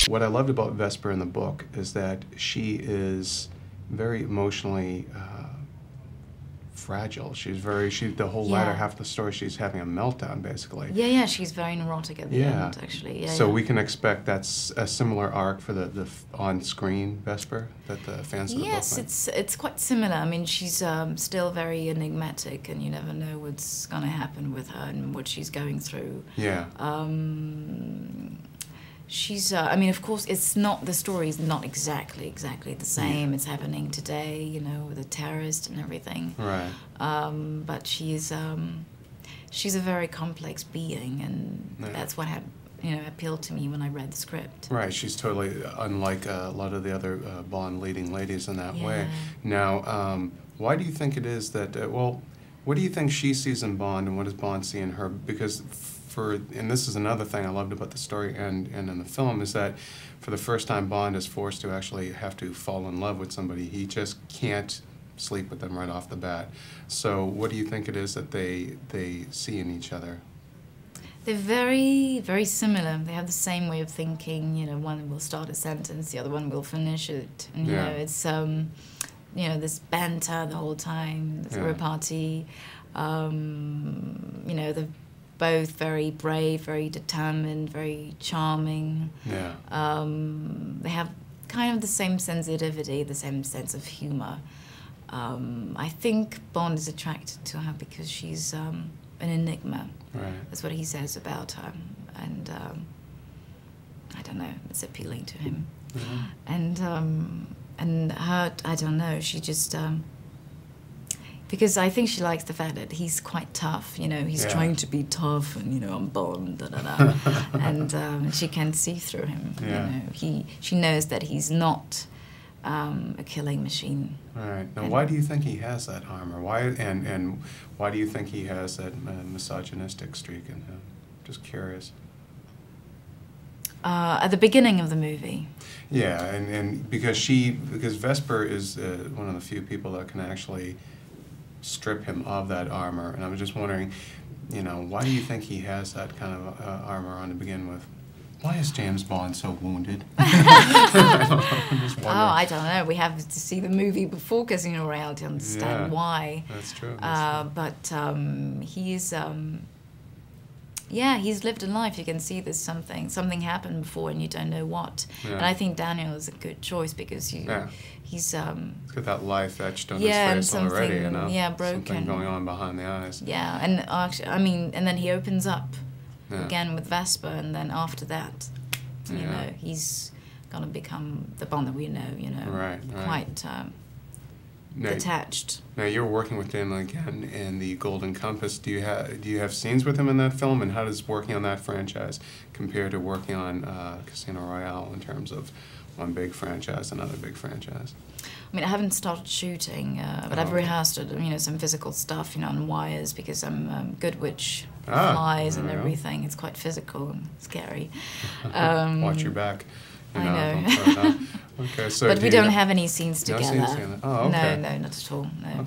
What I loved about Vesper in the book is that she is very emotionally fragile. The whole latter half of the story, she's having a meltdown, basically. Yeah, she's very neurotic at the end, actually. So we can expect that's a similar arc for the on-screen Vesper that the fans of the book Yes, it's quite similar. I mean, she's still very enigmatic, and you never know what's going to happen with her and what she's going through. Yeah. She's, I mean, of course, the story is not exactly the same. It's happening today, you know, with the terrorist and everything. Right. But she's a very complex being, and that's what appealed to me when I read the script. Right, she's totally unlike a lot of the other Bond leading ladies in that way. Now, why do you think it is that, what do you think she sees in Bond, and what does Bond see in her? Because and this is another thing I loved about the story and in the film, is that for the first time Bond is forced to actually have to fall in love with somebody. He just can't sleep with them right off the bat. So what do you think it is that they see in each other? They're very, very similar. They have the same way of thinking. You know, one will start a sentence, the other one will finish it. And, you know, it's, you know, this banter the whole time, this repartee. You know, they're both very brave, very determined, very charming. Yeah. They have kind of the same sensitivity, the same sense of humor. I think Bond is attracted to her because she's an enigma. Right. That's what he says about her, and I don't know, it's appealing to him. And her, I don't know, she just because I think she likes the fact that he's quite tough. You know, he's trying to be tough, and you know, I'm Bond, and she can see through him. You know, she knows that he's not a killing machine. Right. Now, why do you think he has that armor? Why and why do you think he has that misogynistic streak in him? Just curious. At the beginning of the movie. Yeah, and because Vesper is one of the few people that can actually strip him of that armor, and I was just wondering, you know, why do you think he has that kind of armor on to begin with? Why is James Bond so wounded? I don't know. We have to see the movie before Casino Royale to understand why. That's true. But he's he's lived a life. You can see there's something happened before, and you don't know what. And I think Daniel is a good choice because he's got that life etched on his face already, you know. Broken. Something going on behind the eyes. Yeah, and actually, I mean, and then he opens up again with Vesper, and then after that, you know, he's gonna become the Bond that we know. You know, quite detached. Now you're working with Daniel again in the Golden Compass. Do you have scenes with him in that film, and how does working on that franchise compare to working on Casino Royale in terms of one big franchise, another big franchise? I mean, I haven't started shooting, but I've rehearsed, you know, some physical stuff, you know, on wires, because I'm good with flies and everything. It's quite physical and scary. Watch your back. You know, I know. Okay, so but we don't have any scenes together. No scenes together. Oh, okay. No, not at all. No.